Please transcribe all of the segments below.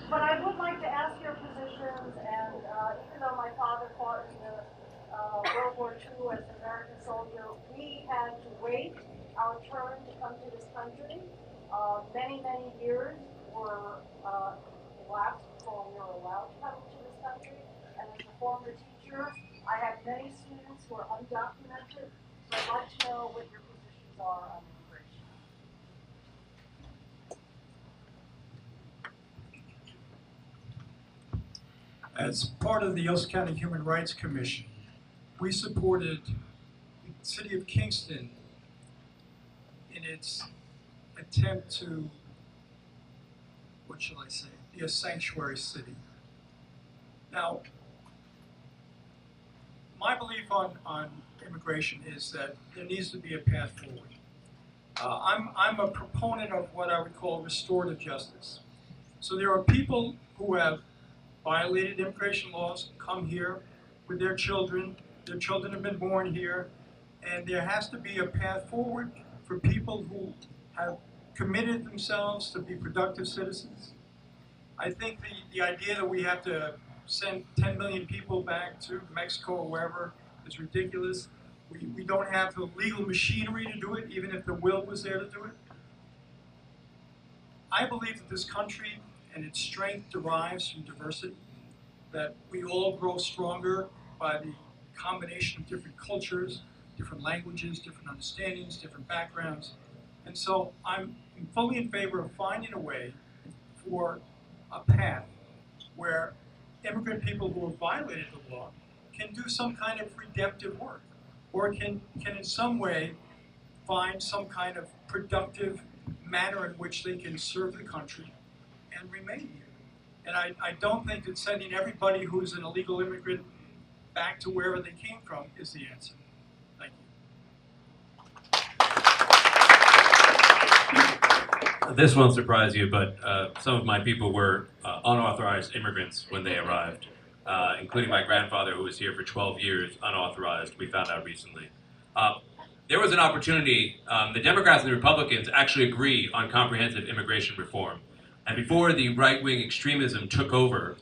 But I would like to ask your positions, and even though my father fought in the World War II as an American soldier, we had to wait our turn to come to this country. Many, many years were elapsed before we were allowed to come to this country. And as a former teacher, I have many students who are undocumented, so I'd like to know what your positions are on immigration. As part of the Ulster County Human Rights Commission, we supported the city of Kingston in its attempt to, what shall I say, be a sanctuary city. Now, my belief on immigration is that there needs to be a path forward. I'm a proponent of what I would call restorative justice. So there are people who have violated immigration laws, come here with their children have been born here, and there has to be a path forward for people who have committed themselves to be productive citizens. I think the idea that we have to send 10 million people back to Mexico or wherever is ridiculous. We don't have the legal machinery to do it, even if the will was there to do it. I believe that this country and its strength derives from diversity, that we all grow stronger by the combination of different cultures, different languages, different understandings, different backgrounds. And so I'm fully in favor of finding a way for a path where immigrant people who have violated the law can do some kind of redemptive work, or can in some way find some kind of productive manner in which they can serve the country and remain here. And I don't think that sending everybody who's an illegal immigrant back to wherever they came from is the answer. Thank you. This won't surprise you, but some of my people were unauthorized immigrants when they arrived, including my grandfather, who was here for 12 years, unauthorized, we found out recently. There was an opportunity, the Democrats and the Republicans actually agree on comprehensive immigration reform. And before the right-wing extremism took over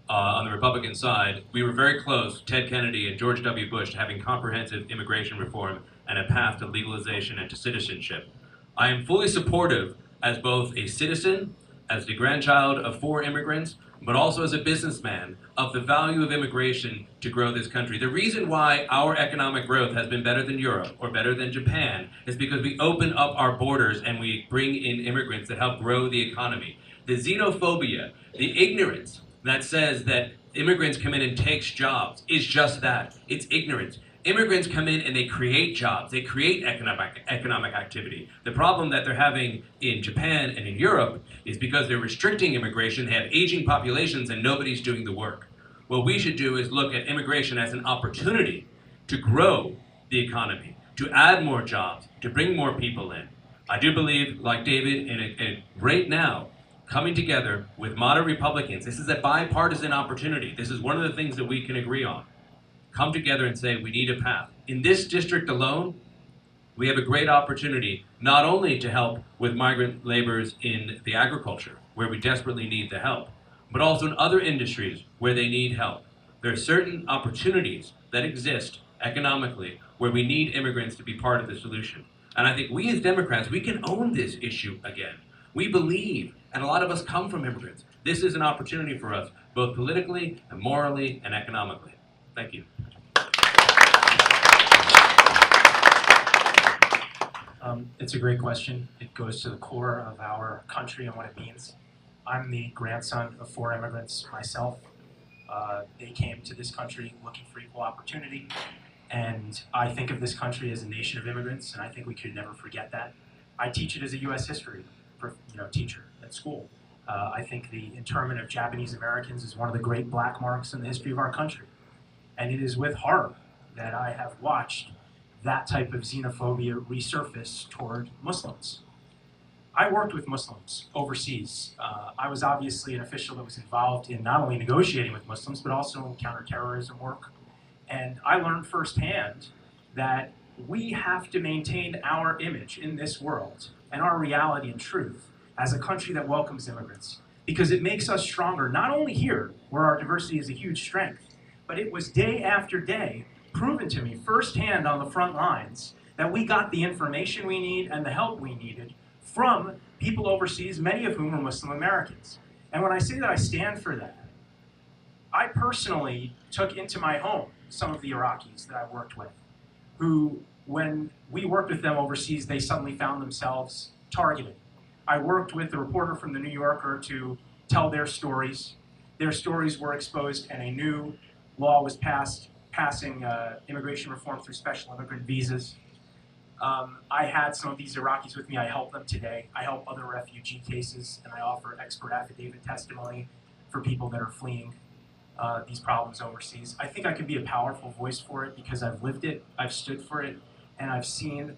on the Republican side, we were very close, Ted Kennedy and George W. Bush, to having comprehensive immigration reform and a path to legalization and to citizenship. I am fully supportive as both a citizen, as the grandchild of 4 immigrants, but also as a businessman of the value of immigration to grow this country. The reason why our economic growth has been better than Europe or better than Japan is because we open up our borders and we bring in immigrants that help grow the economy. The xenophobia, the ignorance that says that immigrants come in and takes jobs is just that. It's ignorance. Immigrants come in and they create jobs. They create economic activity. The problem that they're having in Japan and in Europe is because they're restricting immigration. They have aging populations and nobody's doing the work. What we should do is look at immigration as an opportunity to grow the economy, to add more jobs, to bring more people in. I do believe, like David, right now, coming together with moderate Republicans, this is a bipartisan opportunity. This is one of the things that we can agree on. Come together and say we need a path. In this district alone, we have a great opportunity not only to help with migrant laborers in the agriculture, where we desperately need the help, but also in other industries where they need help. There are certain opportunities that exist economically where we need immigrants to be part of the solution. And I think we as Democrats, we can own this issue again. We believe, and a lot of us come from immigrants. This is an opportunity for us, both politically and morally and economically. Thank you. It's a great question. It goes to the core of our country and what it means. I'm the grandson of 4 immigrants myself. They came to this country looking for equal opportunity, and I think of this country as a nation of immigrants, and I think we could never forget that. I teach it as a U.S. history teacher at school. I think the internment of Japanese Americans is one of the great black marks in the history of our country. And it is with horror that I have watched that type of xenophobia resurface toward Muslims. I worked with Muslims overseas. I was obviously an official that was involved in not only negotiating with Muslims, but also in counterterrorism work. And I learned firsthand that we have to maintain our image in this world and our reality and truth as a country that welcomes immigrants. because it makes us stronger, not only here, where our diversity is a huge strength, but it was day after day proven to me firsthand on the front lines that we got the information we need and the help we needed from people overseas, many of whom are Muslim Americans. And when I say that I stand for that, I personally took into my home some of the Iraqis that I worked with, who, when we worked with them overseas, they suddenly found themselves targeted. I worked with a reporter from the New Yorker to tell their stories. Their stories were exposed, and a new law was passing immigration reform through special immigrant visas. I had some of these Iraqis with me. I help them today. I help other refugee cases, and I offer expert affidavit testimony for people that are fleeing these problems overseas. I think I can be a powerful voice for it because I've lived it, I've stood for it, and I've seen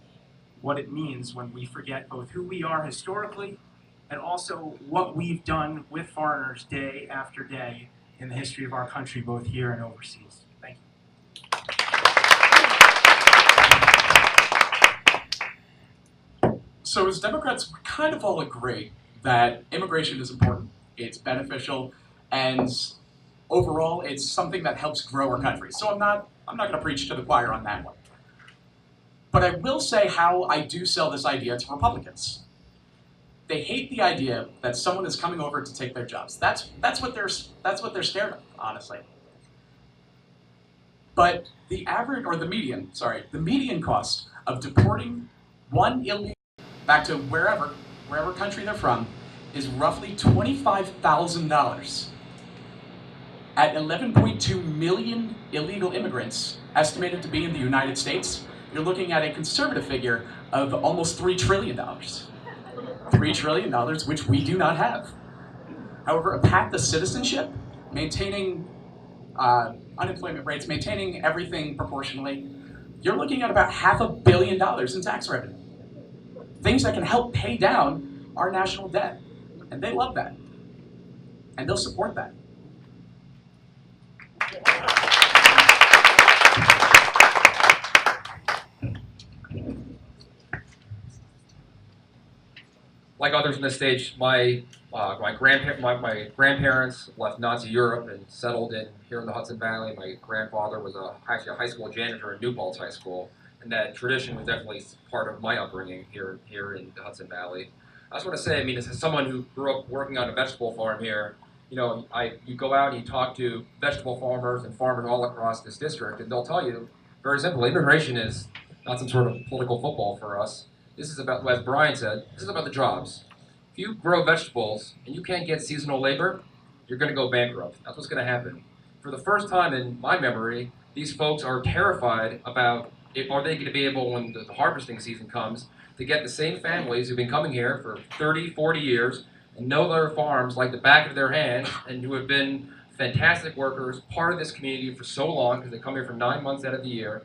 what it means when we forget both who we are historically and also what we've done with foreigners day after day in the history of our country, both here and overseas. Thank you. So as Democrats, we kind of all agree that immigration is important, it's beneficial, and overall it's something that helps grow our country. So I'm not going to preach to the choir on that one. But I will say how I do sell this idea to Republicans. They hate the idea that someone is coming over to take their jobs. That's what they're scared of, honestly. But the median cost of deporting one illegal back to wherever country they're from is roughly $25,000. At 11.2 million illegal immigrants estimated to be in the United States, you're looking at a conservative figure of almost $3 trillion. $3 trillion, which we do not have. However, a path to citizenship, maintaining unemployment rates, maintaining everything proportionally, you're looking at about $500 million in tax revenue. Things that can help pay down our national debt. And they love that. And they'll support that. Like others on this stage, my grandparents left Nazi Europe and settled here in the Hudson Valley. My grandfather was actually a high school janitor in New Paltz High School, and that tradition was definitely part of my upbringing here in the Hudson Valley. I just want to say, I mean, as someone who grew up working on a vegetable farm here, you know, you go out and you talk to vegetable farmers and farmers all across this district, and they'll tell you, very simply, immigration is not some sort of political football for us. This is about, as Brian said, this is about the jobs. If you grow vegetables and you can't get seasonal labor, you're going to go bankrupt. That's what's going to happen. For the first time in my memory, these folks are terrified about, are they going to be able, when the harvesting season comes, to get the same families who've been coming here for 30, 40 years and know their farms like the back of their hand and who have been fantastic workers, part of this community for so long because they come here for 9 months out of the year,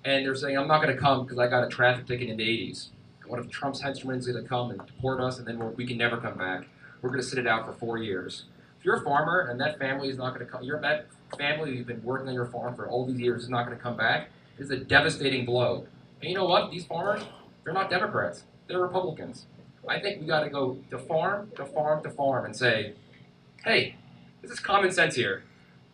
and they're saying, I'm not going to come because I got a traffic ticket in the 80s. What if Trump's henchmen is going to come and deport us, and then we can never come back? We're going to sit it out for 4 years. If you're a farmer and that family is not going to come, that family who's been working on your farm for all these years is not going to come back, it's a devastating blow. And you know what? These farmers, they're not Democrats. They're Republicans. I think we got to go to farm to farm to farm and say, hey, this is common sense here.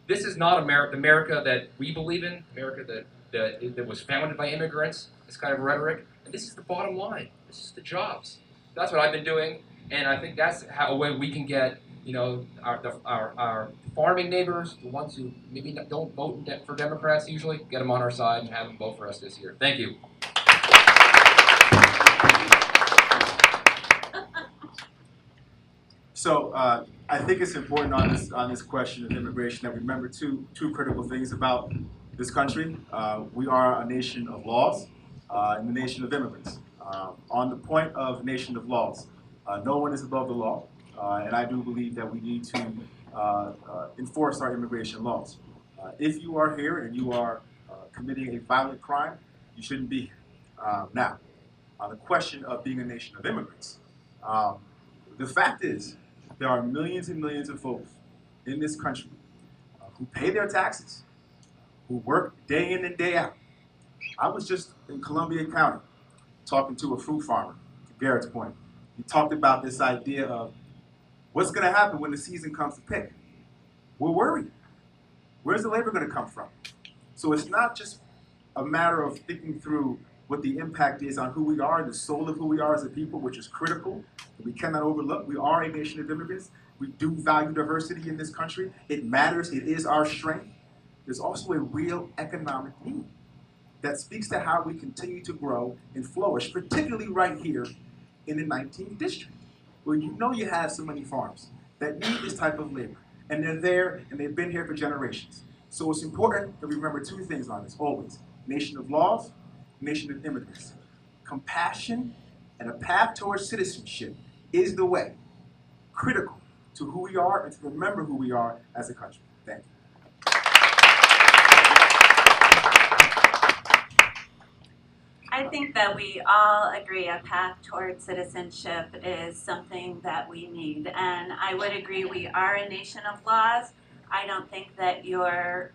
This is not America that we believe in, America that was founded by immigrants, this kind of rhetoric. And this is the bottom line. This is the jobs. That's what I've been doing, and I think that's a way we can get, you know, our farming neighbors, the ones who maybe don't vote for Democrats usually, get them on our side and have them vote for us this year. Thank you. So I think it's important on this question of immigration that we remember two critical things about this country. We are a nation of laws. And the nation of immigrants. On the point of nation of laws, no one is above the law, and I do believe that we need to enforce our immigration laws. If you are here and you are committing a violent crime, you shouldn't be here. Now, on the question of being a nation of immigrants, the fact is there are millions and millions of folks in this country who pay their taxes, who work day in and day out. I was just in Columbia County talking to a fruit farmer, to Garrett's point. He talked about this idea of What's going to happen when the season comes to pick? We're worried. Where's the labor going to come from? So it's not just a matter of thinking through what the impact is on who we are, the soul of who we are as a people, which is critical. We cannot overlook. We are a nation of immigrants. We do value diversity in this country. It matters. It is our strength. There's also a real economic need that speaks to how we continue to grow and flourish, particularly right here in the 19th district, where you know you have so many farms that need this type of labor. And they're there, and they've been here for generations. So it's important that we remember two things on this, always. Nation of laws, nation of immigrants. Compassion and a path towards citizenship is the way, critical to who we are and to remember who we are as a country. Thank you. I think that we all agree a path toward citizenship is something that we need. And I would agree we are a nation of laws. I don't think that your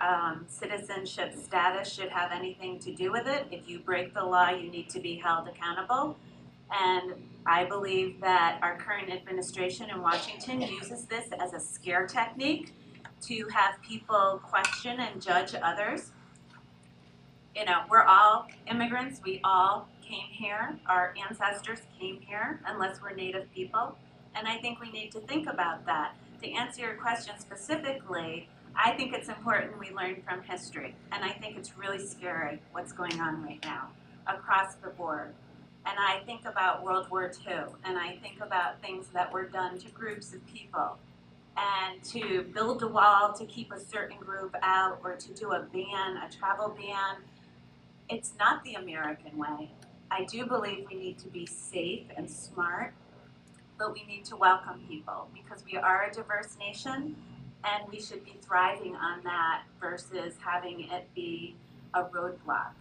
citizenship status should have anything to do with it. If you break the law, you need to be held accountable. And I believe that our current administration in Washington uses this as a scare technique to have people question and judge others. You know, we're all immigrants. We all came here. Our ancestors came here, unless we're Native people. And I think we need to think about that. To answer your question specifically, I think it's important we learn from history. And I think it's really scary what's going on right now across the board. And I think about World War II, and I think about things that were done to groups of people. And to build a wall to keep a certain group out, or to do a ban, a travel ban, it's not the American way. I do believe we need to be safe and smart, but we need to welcome people because we are a diverse nation and we should be thriving on that versus having it be a roadblock.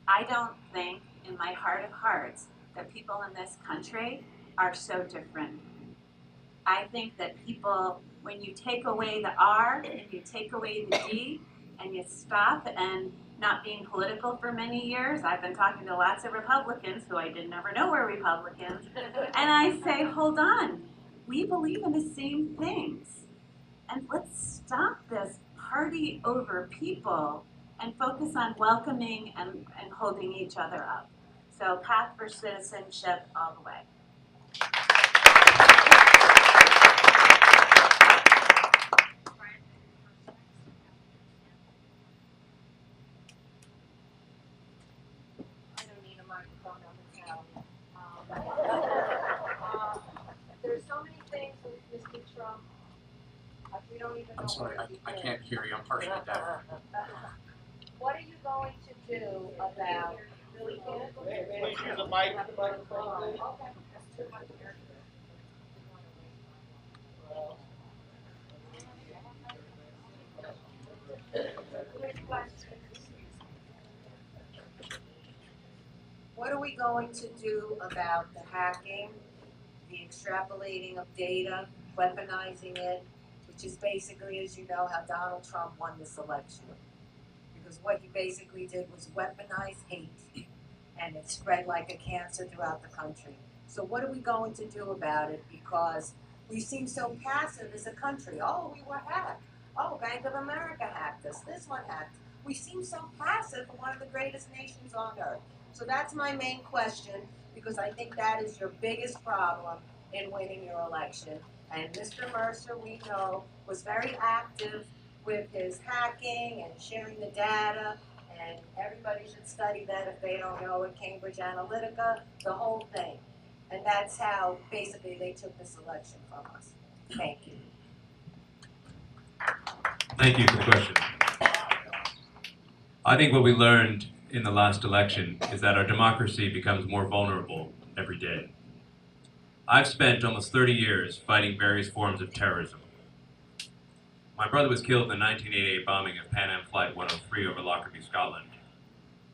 I don't think in my heart of hearts that people in this country are so different. I think that people, when you take away the R and you take away the D and you stop and not being political for many years, I've been talking to lots of Republicans who I didn't ever know were Republicans, and I say, hold on, we believe in the same things. And let's stop this party over people and focus on welcoming and holding each other up. So path for citizenship all the way. I don't need a microphone on the town. There's so many things with Mr. Trump. We don't even know. I'm sorry, where to I begin. can't hear you. I'm partially deaf. What are you going to do about? Really can't? Please use the mic. Okay. That's too much. What are we going to do about the hacking, the extrapolating of data, weaponizing it, which is basically, as you know, how Donald Trump won this election. Because what he basically did was weaponize hate, and it spread like a cancer throughout the country. So what are we going to do about it? Because we seem so passive as a country. Oh, we were hacked. Oh, Bank of America hacked us. This one hacked. We seem so passive for one of the greatest nations on earth. So that's my main question, because I think that is your biggest problem in winning your election. And Mr. Mercer, we know, was very active with his hacking and sharing the data, and everybody should study that if they don't know it, Cambridge Analytica, the whole thing. And that's how basically they took this election from us. Thank you. Thank you for the question. I think what we learned in the last election is that our democracy becomes more vulnerable every day. I've spent almost 30 years fighting various forms of terrorism. My brother was killed in the 1988 bombing of Pan Am Flight 103 over Lockerbie, Scotland.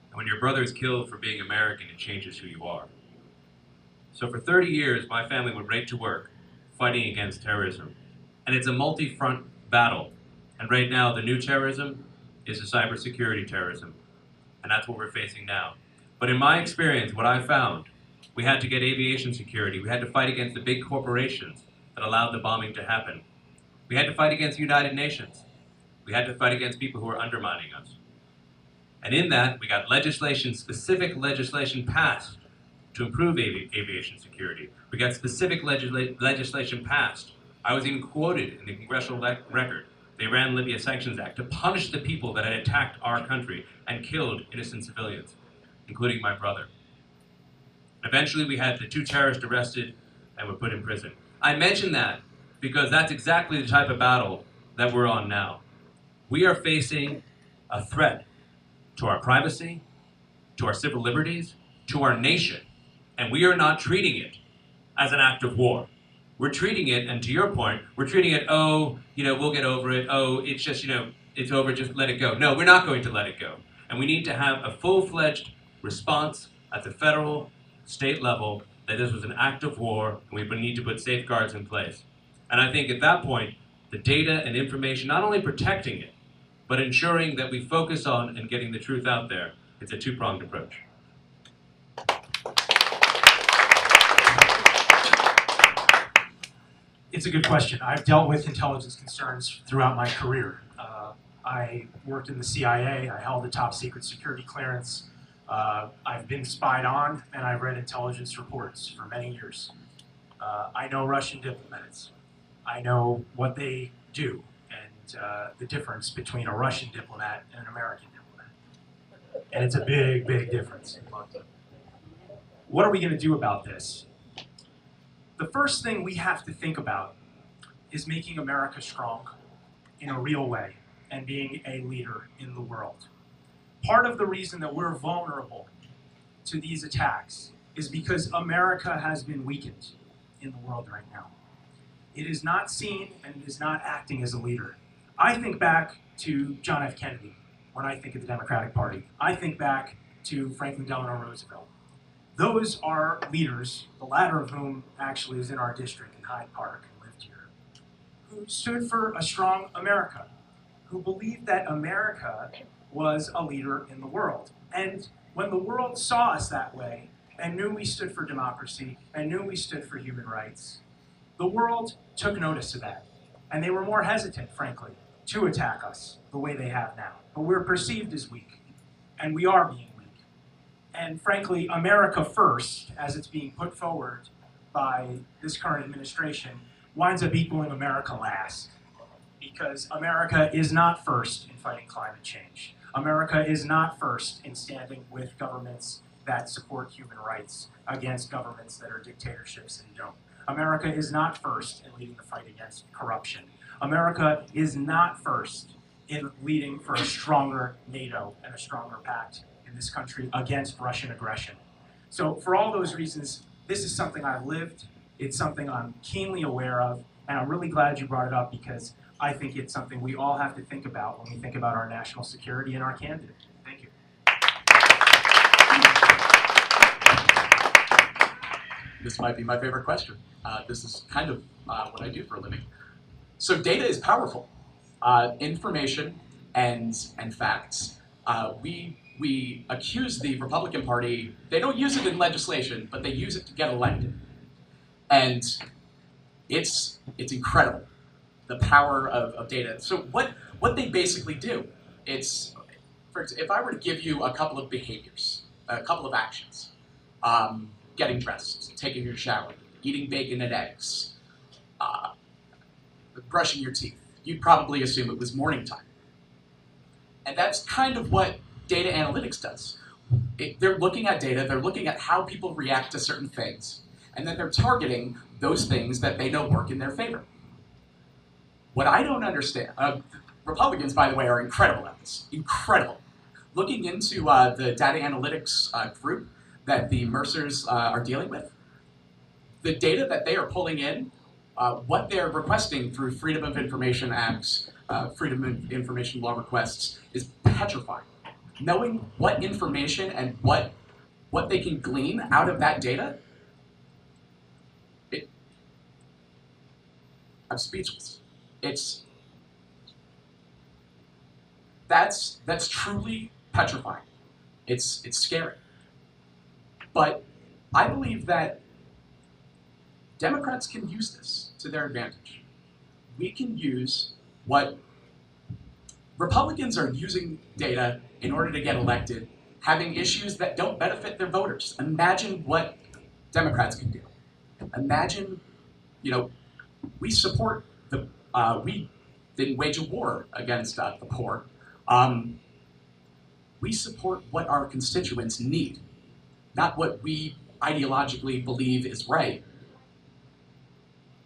And when your brother is killed for being American, it changes who you are. So for 30 years, my family went right to work fighting against terrorism. And it's a multi-front battle. And right now, the new terrorism is a cybersecurity terrorism. And that's what we're facing now. But in my experience, what I found, we had to get aviation security. We had to fight against the big corporations that allowed the bombing to happen. We had to fight against the United Nations. We had to fight against people who were undermining us. And in that, we got specific legislation passed to improve aviation security. We got specific legislation passed. I was even quoted in the congressional record, the Iran-Libya Sanctions Act, to punish the people that had attacked our country and killed innocent civilians, including my brother. Eventually, we had the 2 terrorists arrested and were put in prison. I mention that because that's exactly the type of battle that we're on now. We are facing a threat to our privacy, to our civil liberties, to our nation, and we are not treating it as an act of war. We're treating it, and to your point, we're treating it, oh, we'll get over it, oh, it's just, it's over, just let it go. No, we're not going to let it go. And we need to have a full-fledged response at the federal, state level that this was an act of war, and we need to put safeguards in place. And I think at that point, the data and information, not only protecting it, but ensuring that we focus on and getting the truth out there, it's a 2-pronged approach. It's a good question. I've dealt with intelligence concerns throughout my career. I worked in the CIA. I held a top secret security clearance. I've been spied on, and I've read intelligence reports for many years. I know Russian diplomats. I know what they do and the difference between a Russian diplomat and an American diplomat. And it's a big, big difference. What are we going to do about this? The first thing we have to think about is making America strong in a real way and being a leader in the world. Part of the reason that we're vulnerable to these attacks is because America has been weakened in the world right now. It is not seen and it is not acting as a leader. I think back to John F. Kennedy when I think of the Democratic Party. I think back to Franklin Delano Roosevelt. Those are leaders, the latter of whom actually is in our district in Hyde Park and lived here, who stood for a strong America, who believed that America was a leader in the world. And when the world saw us that way and knew we stood for democracy and knew we stood for human rights, the world took notice of that. And they were more hesitant, frankly, to attack us the way they have now. But we're perceived as weak, and we are being weak. And frankly, America first, as it's being put forward by this current administration, winds up equaling America last. Because America is not first in fighting climate change. America is not first in standing with governments that support human rights against governments that are dictatorships and don't. America is not first in leading the fight against corruption. America is not first in leading for a stronger NATO and a stronger pact in this country against Russian aggression. So for all those reasons, this is something I've lived, it's something I'm keenly aware of, and I'm really glad you brought it up because I think it's something we all have to think about when we think about our national security and our candidate. Thank you. This might be my favorite question. This is kind of what I do for a living. So data is powerful. Information and facts. We accuse the Republican Party, they don't use it in legislation, but they use it to get elected. And it's incredible, the power of data. So what they basically do, it's, if I were to give you a couple of behaviors, a couple of actions, getting dressed, taking your shower, eating bacon and eggs, brushing your teeth, you'd probably assume it was morning time. And that's kind of what data analytics does. They're looking at data, they're looking at how people react to certain things, and then they're targeting those things that they know work in their favor. What I don't understand, Republicans, by the way, are incredible at this, incredible. Looking into the data analytics group that the Mercers are dealing with, the data that they are pulling in, what they're requesting through Freedom of Information Acts, Freedom of Information Law requests is petrifying. Knowing what information and what they can glean out of that data, I'm speechless. That's truly petrifying. It's scary. But I believe that Democrats can use this to their advantage. We can use what Republicans are using data in order to get elected, having issues that don't benefit their voters. Imagine what Democrats can do. Imagine, we support we didn't wage a war against the poor. We support what our constituents need, not what we ideologically believe is right.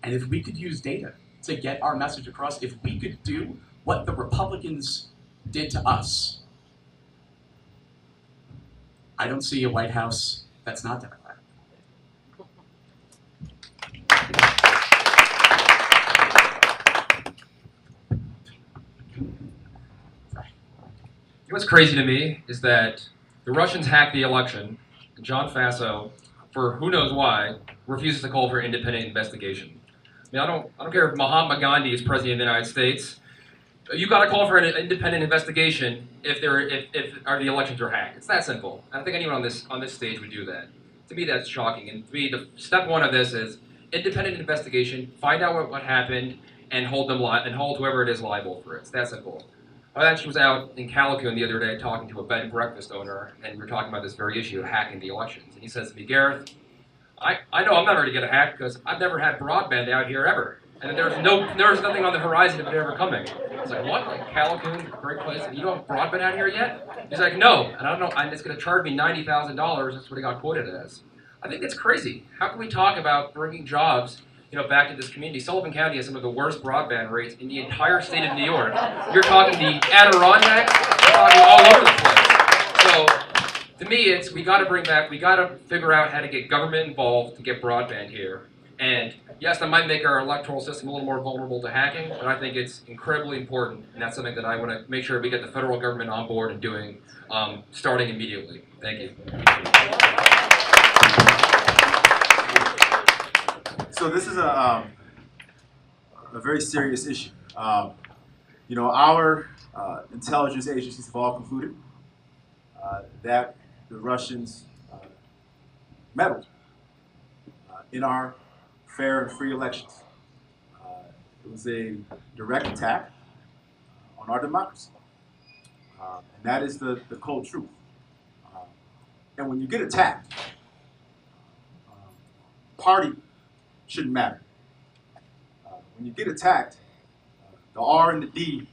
And if we could use data to get our message across, if we could do what the Republicans did to us, I don't see a White House that's not Democratic. What's crazy to me is that the Russians hacked the election, and John Faso, for who knows why, refuses to call for an independent investigation. I mean, I don't care if Mahatma Gandhi is president of the United States. You got to call for an independent investigation if the elections are hacked. It's that simple. I don't think anyone on this stage would do that. To me, that's shocking. And to me, the step one of this is independent investigation. Find out what happened and hold whoever it is liable for it. It's that simple. I actually was out in Callicoon the other day talking to a bed and breakfast owner, and we were talking about this very issue of hacking the elections. And he says to me, Gareth, I know I'm not ready to get hacked because I've never had broadband out here ever. And there's nothing on the horizon of it ever coming. I was like, what? Like Callicoon, great place, and you don't have broadband out here yet? He's like, no, and I don't know, and it's gonna charge me $90,000, that's what he got quoted as. I think it's crazy. How can we talk about bringing jobs back to this community? Sullivan County has some of the worst broadband rates in the entire state of New York. You're talking the Adirondacks, you're talking all over the place. So, to me, we got to figure out how to get government involved to get broadband here. And yes, that might make our electoral system a little more vulnerable to hacking, but I think it's incredibly important, and that's something that I want to make sure we get the federal government on board and doing, starting immediately. Thank you. So this is a very serious issue. Our intelligence agencies have all concluded that the Russians meddled in our fair and free elections. It was a direct attack on our democracy. And that is the cold truth. And when you get attacked, party shouldn't matter. When you get attacked, the R and the D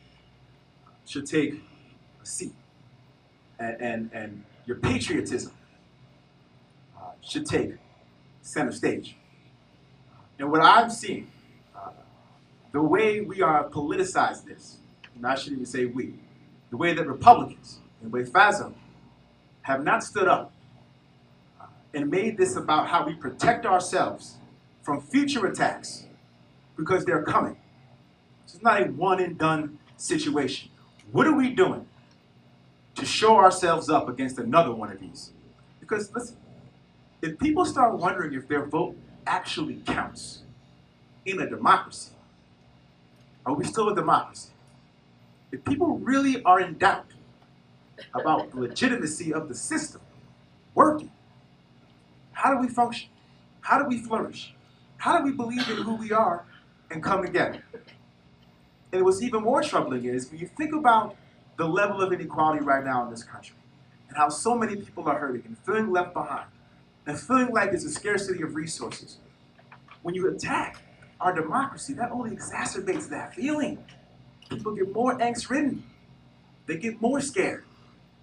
should take a seat. And your patriotism should take center stage. And what I'm seeing, the way we are politicized this, and I shouldn't even say we, the way that Republicans, and the way FASO, have not stood up and made this about how we protect ourselves from future attacks, because they're coming. It's not a one and done situation. What are we doing to show ourselves up against another one of these? Because listen, if people start wondering if their vote actually counts in a democracy, are we still a democracy? If people really are in doubt about the legitimacy of the system working, how do we function? How do we flourish? How do we believe in who we are and come together? And what's even more troubling is when you think about the level of inequality right now in this country and how so many people are hurting and feeling left behind and feeling like there's a scarcity of resources. When you attack our democracy, that only exacerbates that feeling. People get more angst-ridden. They get more scared.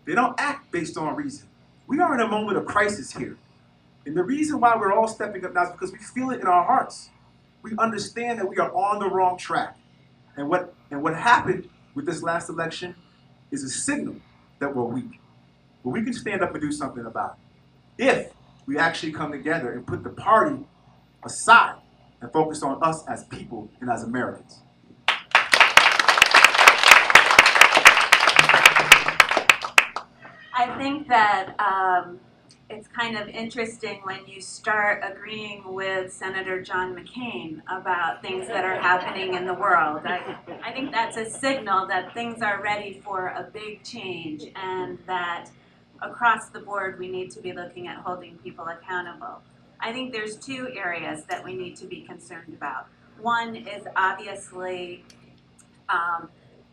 They don't act based on reason. We are in a moment of crisis here. And the reason why we're all stepping up now is because we feel it in our hearts. We understand that we are on the wrong track. And what happened with this last election is a signal that we're weak. But we can stand up and do something about it if we actually come together and put the party aside and focus on us as people and as Americans. I think that it's kind of interesting when you start agreeing with Senator John McCain about things that are happening in the world. I think that's a signal that things are ready for a big change, and that across the board we need to be looking at holding people accountable. I think there's two areas that we need to be concerned about. One is obviously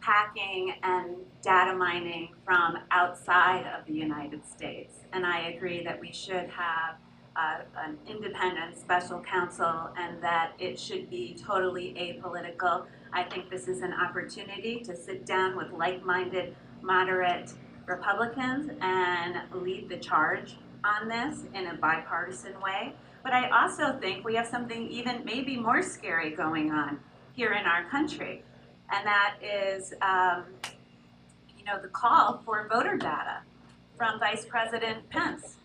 hacking and data mining from outside of the United States. And I agree that we should have an independent special counsel and that it should be totally apolitical. I think this is an opportunity to sit down with like-minded, moderate Republicans and lead the charge on this in a bipartisan way. But I also think we have something even maybe more scary going on here in our country. And that is, the call for voter data from Vice President Pence.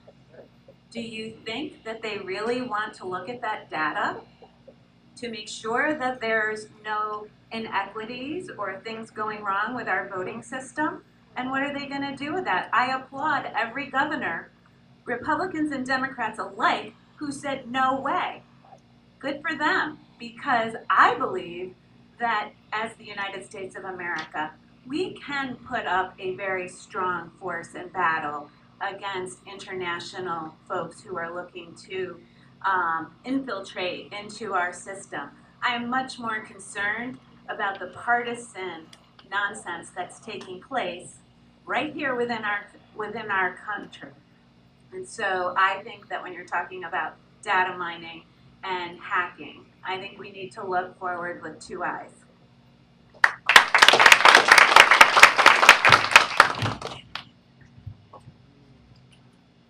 Do you think that they really want to look at that data to make sure that there's no inequities or things going wrong with our voting system? And what are they going to do with that? I applaud every governor, Republicans and Democrats alike, who said no way. Good for them, because I believe that as the United States of America, we can put up a very strong force in battle against international folks who are looking to infiltrate into our system. I'm much more concerned about the partisan nonsense that's taking place right here within our country. And so I think that when you're talking about data mining and hacking, I think we need to look forward with two eyes.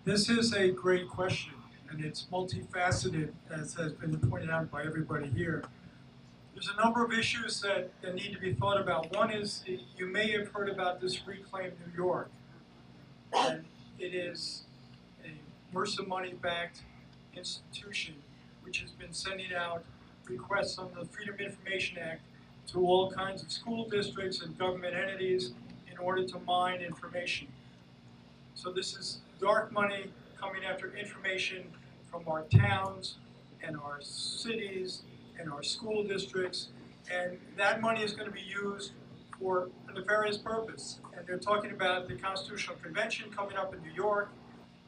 This is a great question, and it's multifaceted, as has been pointed out by everybody here. There's a number of issues that need to be thought about. One is, you may have heard about this Reclaim New York, and it is a MRSA money-backed institution which has been sending out requests under the Freedom of Information Act to all kinds of school districts and government entities in order to mine information. So this is dark money coming after information from our towns and our cities and our school districts, and that money is going to be used for a nefarious purpose. And they're talking about the Constitutional Convention coming up in New York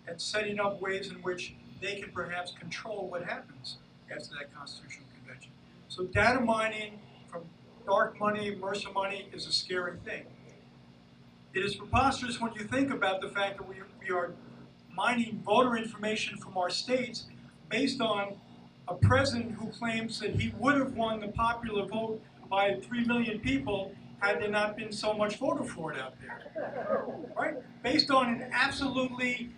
and setting up ways in which they can perhaps control what happens after that Constitutional Convention. So data mining from dark money, MRSA money, is a scary thing. It is preposterous when you think about the fact that we are mining voter information from our states based on a president who claims that he would have won the popular vote by 3 million people had there not been so much voter fraud out there, right? Based on an absolutely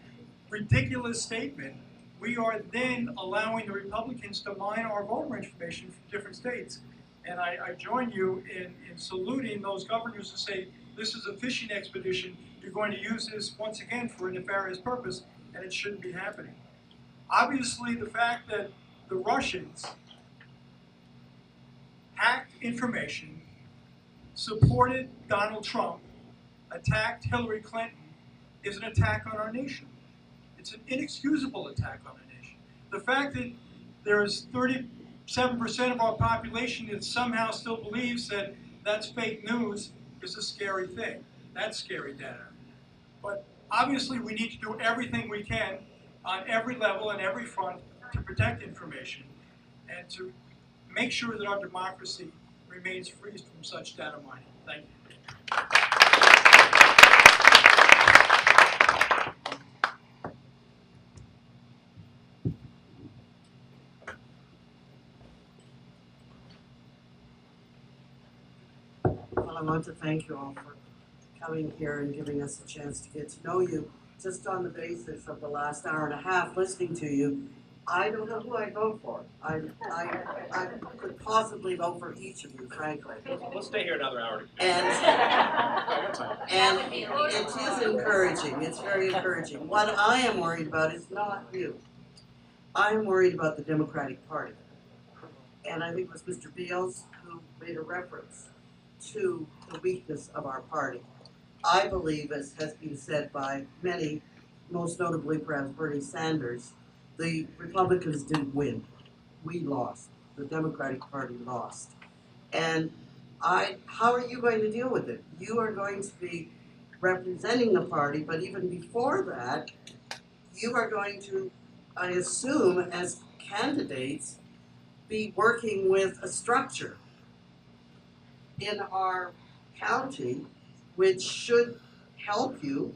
ridiculous statement, we are then allowing the Republicans to mine our voter information from different states. And I join you in saluting those governors who say, this is a fishing expedition, you're going to use this once again for a nefarious purpose, and it shouldn't be happening. Obviously, the fact that the Russians hacked information, supported Donald Trump, attacked Hillary Clinton, is an attack on our nation. It's an inexcusable attack on our nation. The fact that there's 37% of our population that somehow still believes that that's fake news is a scary thing. That's scary data. But obviously we need to do everything we can on every level and every front to protect information and to make sure that our democracy remains free from such data mining. Thank you. Well, I want to thank you all for coming here and giving us a chance to get to know you. Just on the basis of the last hour and a half listening to you, I don't know who I'd vote for. I could possibly vote for each of you, frankly. We'll stay here another hour. And it is encouraging. It's very encouraging. What I am worried about is not you. I am worried about the Democratic Party. And I think it was Mr. Beals who made a reference to the weakness of our party. I believe, as has been said by many, most notably perhaps Bernie Sanders, the Republicans didn't win. We lost. The Democratic Party lost. And how are you going to deal with it? You are going to be representing the party, but even before that, you are going to I assume, as candidates, be working with a structure in our county which should help you,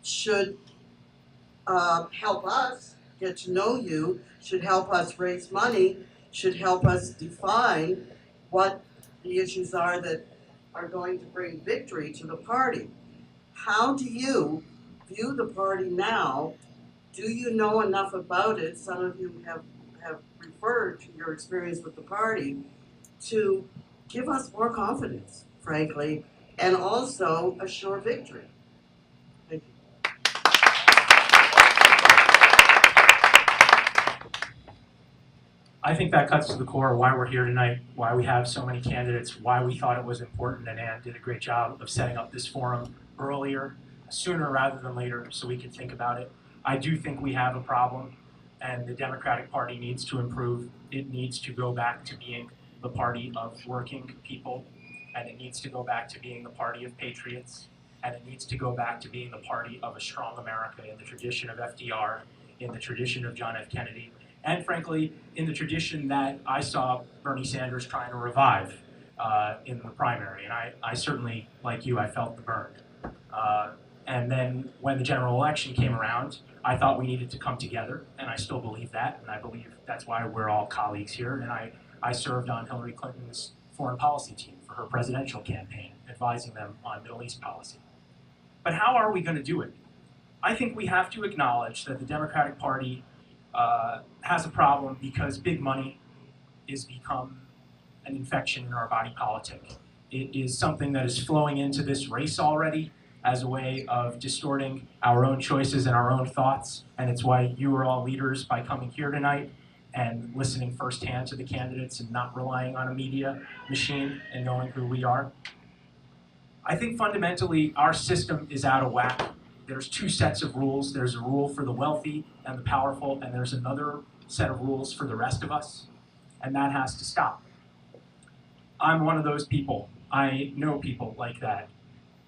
should help us get to know you, should help us raise money, should help us define what the issues are that are going to bring victory to the party. How do you view the party now? Do you know enough about it? Some of you have referred to your experience with the party to give us more confidence, frankly, and also assure victory. Thank you. I think that cuts to the core of why we're here tonight, why we have so many candidates, why we thought it was important, and Ann did a great job of setting up this forum earlier, sooner rather than later, so we could think about it. I do think we have a problem, and the Democratic Party needs to improve. It needs to go back to being the party of working people, and it needs to go back to being the party of patriots, and it needs to go back to being the party of a strong America in the tradition of FDR, in the tradition of John F. Kennedy, and frankly, in the tradition that I saw Bernie Sanders trying to revive in the primary. And I certainly, like you, I felt the burn. And then when the general election came around, I thought we needed to come together, and I still believe that, and I believe that's why we're all colleagues here. And I served on Hillary Clinton's foreign policy team for her presidential campaign, advising them on Middle East policy. But how are we going to do it? I think we have to acknowledge that the Democratic Party has a problem because big money has become an infection in our body politic. It is something that is flowing into this race already as a way of distorting our own choices and our own thoughts, and it's why you are all leaders by coming here tonight and listening firsthand to the candidates and not relying on a media machine and knowing who we are. I think fundamentally our system is out of whack. There's two sets of rules. There's a rule for the wealthy and the powerful, and there's another set of rules for the rest of us, and that has to stop. I'm one of those people. I know people like that.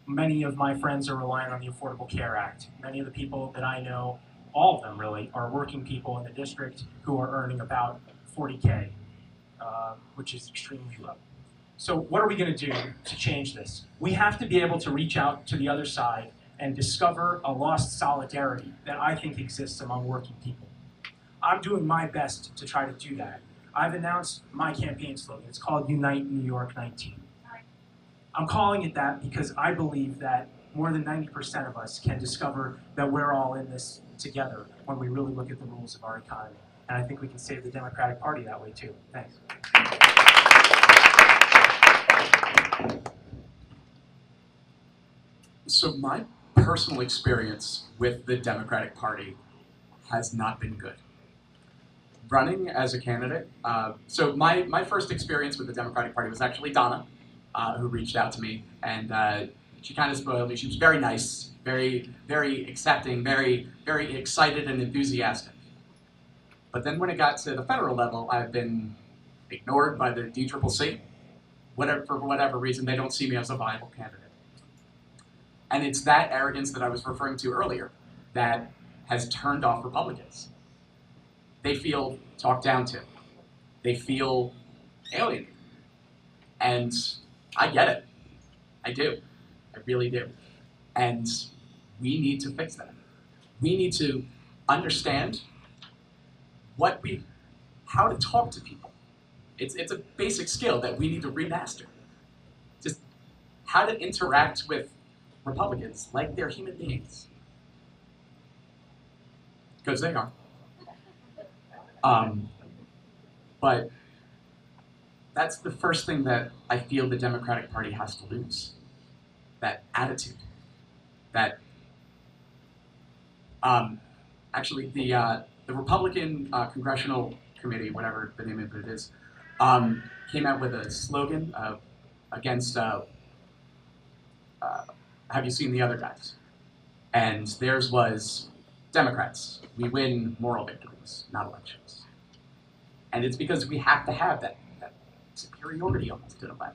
Many of my friends are relying on the Affordable Care Act. Many of the people that I know, all of them really, are working people in the district who are earning about $40K, which is extremely low. So what are we going to do to change this? We have to be able to reach out to the other side and discover a lost solidarity that I think exists among working people. I'm doing my best to try to do that. I've announced my campaign slogan. It's called Unite New York 19. I'm calling it that because I believe that more than 90% of us can discover that we're all in this together when we really look at the rules of our economy. And I think we can save the Democratic Party that way too. Thanks. So my personal experience with the Democratic Party has not been good. Running as a candidate, so my first experience with the Democratic Party was actually Donna, who reached out to me, and she kind of spoiled me. She was very nice, very, very accepting, very, very excited and enthusiastic. But then when it got to the federal level, I've been ignored by the DCCC. For whatever reason, they don't see me as a viable candidate. And it's that arrogance that I was referring to earlier that has turned off Republicans. They feel talked down to. They feel alienated. And I get it. I do. I really do. And we need to fix that. We need to understand how to talk to people. It's a basic skill that we need to remaster. Just how to interact with Republicans like they're human beings. Because they are. But that's the first thing that I feel the Democratic Party has to lose. That attitude. That actually the Republican Congressional Committee, whatever the name of it is, came out with a slogan against have you seen the other guys? And theirs was, Democrats, we win moral victories, not elections. And it's because we have to have that superiority almost in a way.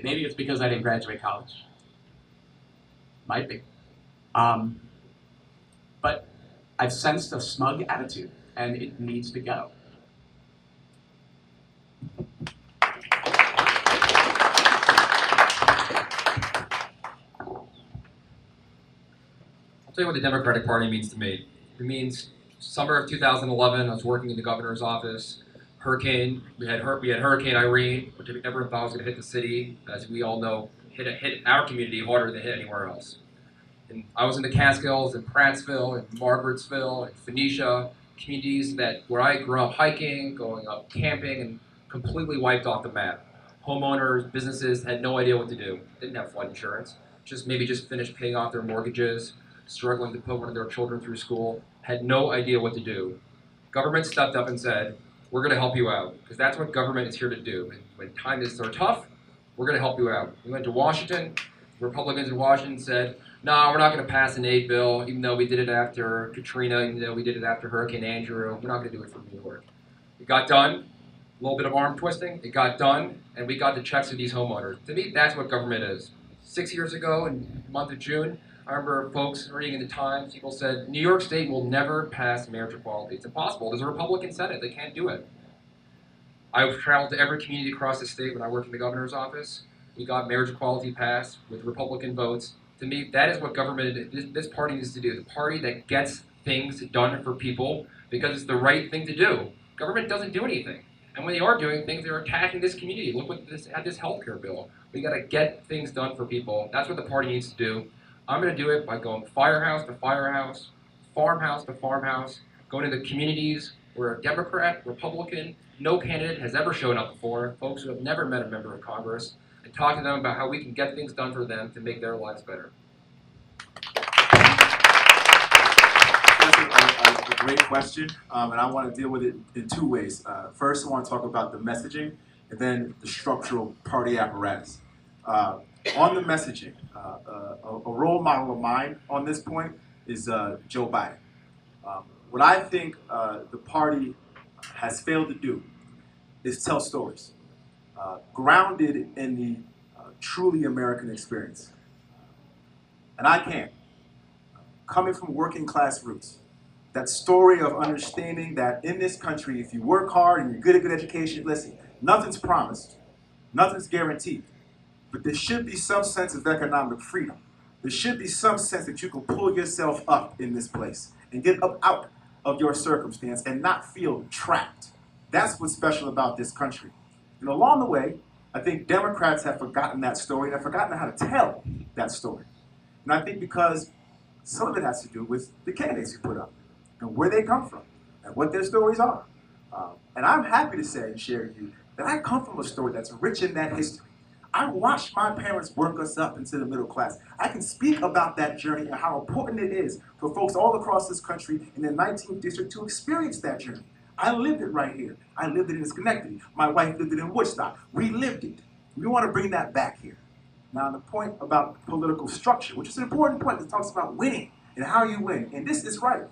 Maybe it's because I didn't graduate college. Might be. But I've sensed a smug attitude, and it needs to go. I'll tell you what the Democratic Party means to me. It means summer of 2011, I was working in the governor's office. We had Hurricane Irene, which we never thought was going to hit the city, as we all know, hit our community harder than it hit anywhere else. And I was in the Catskills, in Prattsville, in Margarettsville, in Phoenicia, communities where I grew up hiking, going up camping, and completely wiped off the map. Homeowners, businesses had no idea what to do. Didn't have flood insurance. Maybe just finished paying off their mortgages, struggling to put one of their children through school, had no idea what to do. Government stepped up and said, we're going to help you out, because that's what government is here to do. And when times are tough, we're going to help you out. We went to Washington. Republicans in Washington said, no, we're not going to pass an aid bill, even though we did it after Katrina, even though we did it after Hurricane Andrew. We're not going to do it for New York. It got done. A little bit of arm twisting. It got done, and we got the checks to these homeowners. To me, that's what government is. 6 years ago, in the month of June, I remember folks reading in the Times, people said, New York State will never pass marriage equality. It's impossible. There's a Republican Senate. They can't do it. I've traveled to every community across the state when I worked in the governor's office. We got marriage equality passed with Republican votes. To me, that is what this party needs to do. The party that gets things done for people because it's the right thing to do. Government doesn't do anything. And when they are doing things, they're attacking this community. Look what this healthcare bill. We got to get things done for people. That's what the party needs to do. I'm going to do it by going firehouse to firehouse, farmhouse to farmhouse, going to the communities where a Democrat, Republican, no candidate has ever shown up before, folks who have never met a member of Congress, and talk to them about how we can get things done for them to make their lives better. That's a great question, and I want to deal with it in two ways. First, I want to talk about the messaging, and then the structural party apparatus. On the messaging, a role model of mine on this point is Joe Biden. What I think the party has failed to do is tell stories grounded in the truly American experience. And I can. Coming from working class roots, that story of understanding that in this country, if you work hard and you're good at good education, listen, nothing's promised, nothing's guaranteed. But there should be some sense of economic freedom. There should be some sense that you can pull yourself up in this place and get up out of your circumstance and not feel trapped. That's what's special about this country. And along the way, I think Democrats have forgotten that story and have forgotten how to tell that story. And I think because some of it has to do with the candidates you put up and where they come from and what their stories are. And I'm happy to say and share with you that I come from a story that's rich in that history. I watched my parents work us up into the middle class. I can speak about that journey and how important it is for folks all across this country in the 19th district to experience that journey. I lived it right here. I lived it in Schenectady. My wife lived it in Woodstock. We lived it. We want to bring that back here. Now, the point about political structure, which is an important point, it talks about winning and how you win. And this is right.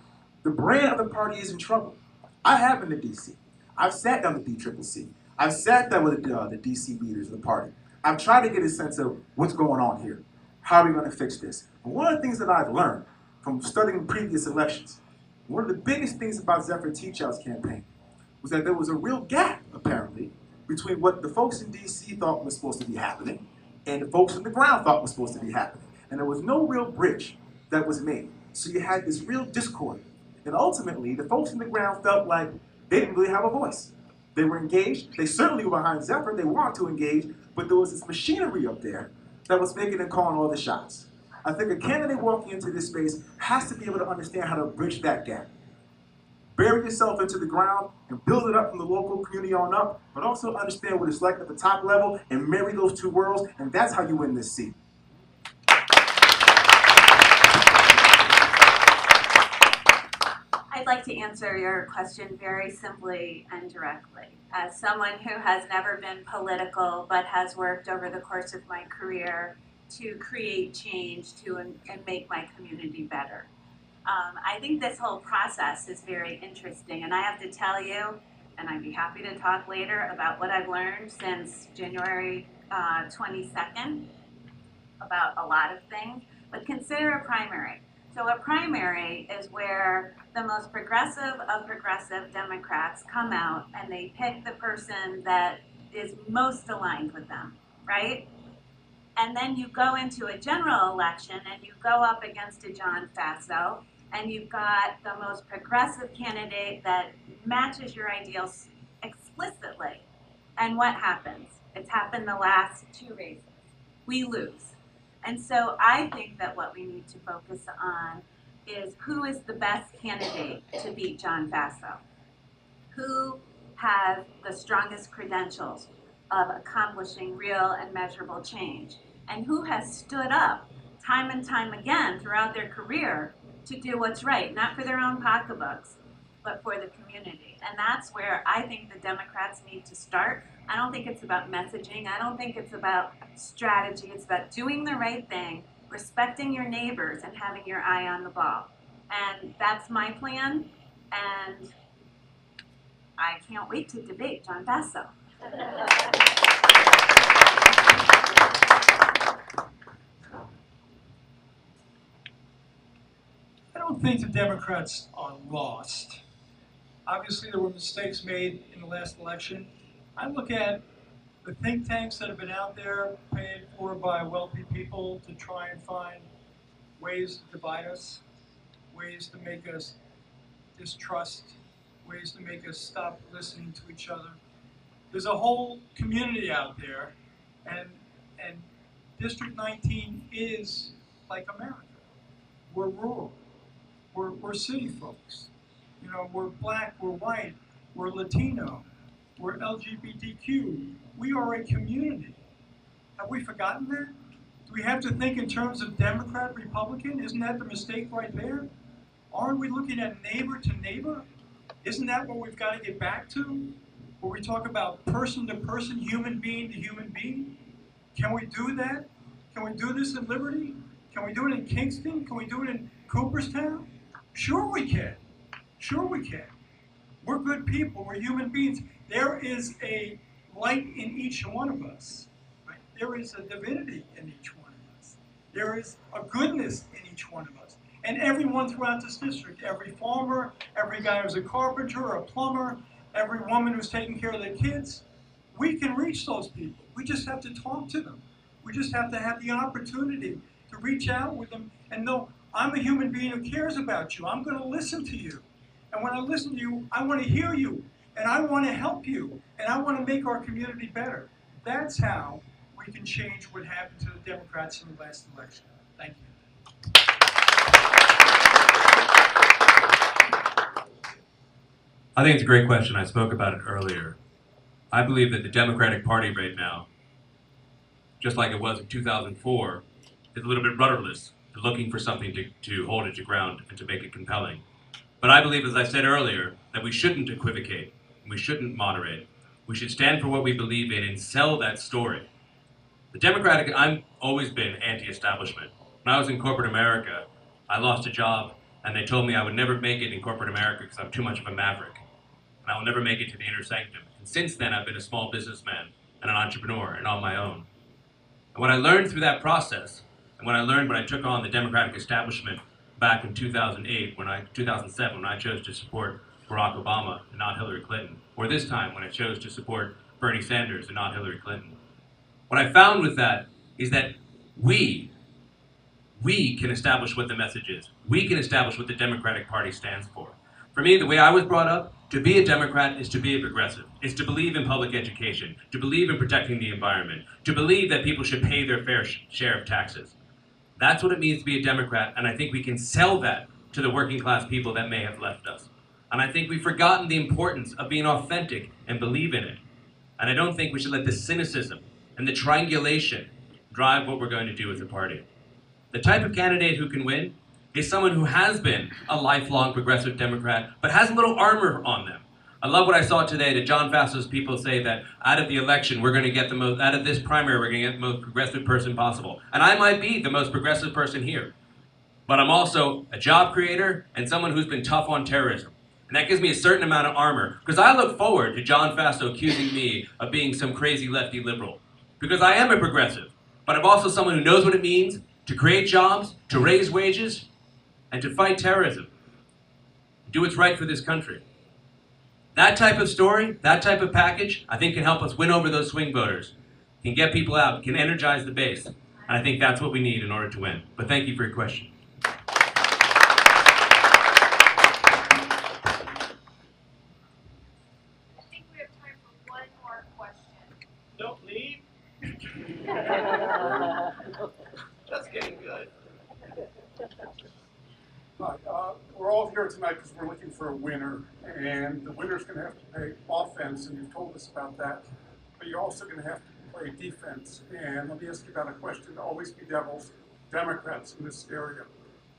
The brand of the party is in trouble. I have been to D.C. I've sat down with DCCC. I've sat down with the D.C. leaders of the party. I've tried to get a sense of what's going on here. How are we going to fix this? And one of the things that I've learned from studying previous elections, one of the biggest things about Zephyr Teachow's campaign was that there was a real gap, apparently, between what the folks in D.C. thought was supposed to be happening and the folks on the ground thought was supposed to be happening. And there was no real bridge that was made. So you had this real discord. And ultimately, the folks on the ground felt like they didn't really have a voice. They were engaged. They certainly were behind Zephyr. They wanted to engage. But there was this machinery up there that was making and calling all the shots. I think a candidate walking into this space has to be able to understand how to bridge that gap. Bury yourself into the ground and build it up from the local community on up, but also understand what it's like at the top level and marry those two worlds, and that's how you win this seat. I'd like to answer your question very simply and directly. As someone who has never been political but has worked over the course of my career to create change and make my community better. I think this whole process is very interesting, and I have to tell you, and I'd be happy to talk later about what I've learned since January 22nd about a lot of things, but consider a primary. So a primary is where the most progressive of progressive Democrats come out and they pick the person that is most aligned with them, right? And then you go into a general election and you go up against a John Faso, and you've got the most progressive candidate that matches your ideals explicitly. And what happens? It's happened the last 2 races. We lose. And so I think that what we need to focus on is who is the best candidate to beat John Faso? Who has the strongest credentials of accomplishing real and measurable change? And who has stood up time and time again throughout their career to do what's right, not for their own pocketbooks, but for the community. And that's where I think the Democrats need to start. I don't think it's about messaging. I don't think it's about strategy. It's about doing the right thing, respecting your neighbors, and having your eye on the ball. And that's my plan, and I can't wait to debate John Faso. I don't think the Democrats are lost. Obviously, there were mistakes made in the last election. I look at the think tanks that have been out there, paid for by wealthy people to try and find ways to divide us, ways to make us distrust, ways to make us stop listening to each other. There's a whole community out there, and District 19 is like America. We're rural. We're city folks. You know, we're black, we're white, we're Latino, we're LGBTQ. We are a community. Have we forgotten that? Do we have to think in terms of Democrat, Republican? Isn't that the mistake right there? Aren't we looking at neighbor to neighbor? Isn't that what we've got to get back to? Where we talk about person to person, human being to human being? Can we do that? Can we do this in Liberty? Can we do it in Kingston? Can we do it in Cooperstown? Sure we can. Sure we can. We're good people. We're human beings. There is a light in each one of us. Right? There is a divinity in each one of us. There is a goodness in each one of us. And everyone throughout this district, every farmer, every guy who's a carpenter or a plumber, every woman who's taking care of their kids, we can reach those people. We just have to talk to them. We just have to have the opportunity to reach out with them and know, I'm a human being who cares about you. I'm going to listen to you. And when I listen to you, I want to hear you. And I want to help you. And I want to make our community better. That's how we can change what happened to the Democrats in the last election. Thank you. I think it's a great question. I spoke about it earlier. I believe that the Democratic Party right now, just like it was in 2004, is a little bit rudderless, looking for something to hold it to ground and to make it compelling. But I believe, as I said earlier, that we shouldn't equivocate, we shouldn't moderate. We should stand for what we believe in and sell that story. The Democratic, I've always been anti-establishment. When I was in corporate America, I lost a job and they told me I would never make it in corporate America because I'm too much of a maverick. And I will never make it to the inner sanctum. And since then, I've been a small businessman and an entrepreneur and on my own. And what I learned through that process, and when I took on the Democratic establishment back in 2007, when I chose to support Barack Obama and not Hillary Clinton, or this time when I chose to support Bernie Sanders and not Hillary Clinton, what I found with that is that we can establish what the message is. We can establish what the Democratic Party stands for. For me, the way I was brought up, to be a Democrat is to be a progressive. It's to believe in public education, to believe in protecting the environment, to believe that people should pay their fair share of taxes. That's what it means to be a Democrat, and I think we can sell that to the working class people that may have left us. And I think we've forgotten the importance of being authentic and believe in it. And I don't think we should let the cynicism and the triangulation drive what we're going to do as a party. The type of candidate who can win is someone who has been a lifelong progressive Democrat, but has a little armor on them. I love what I saw today, that John Faso's people say that out of the election, we're going to get the most, out of this primary, we're going to get the most progressive person possible. And I might be the most progressive person here. But I'm also a job creator and someone who's been tough on terrorism. And that gives me a certain amount of armor, because I look forward to John Faso accusing me of being some crazy lefty liberal. Because I am a progressive, but I'm also someone who knows what it means to create jobs, to raise wages, and to fight terrorism, do what's right for this country. That type of story, that type of package, I think can help us win over those swing voters, can get people out, can energize the base. And I think that's what we need in order to win. But thank you for your question. I think we have time for one more question. Don't leave. That's getting good. Hi, we're all here tonight because we're looking for a winner, and the winner's going to have to play offense, and you've told us about that, but you're also going to have to play defense. And let me ask you about a question to always be devils, Democrats in this area,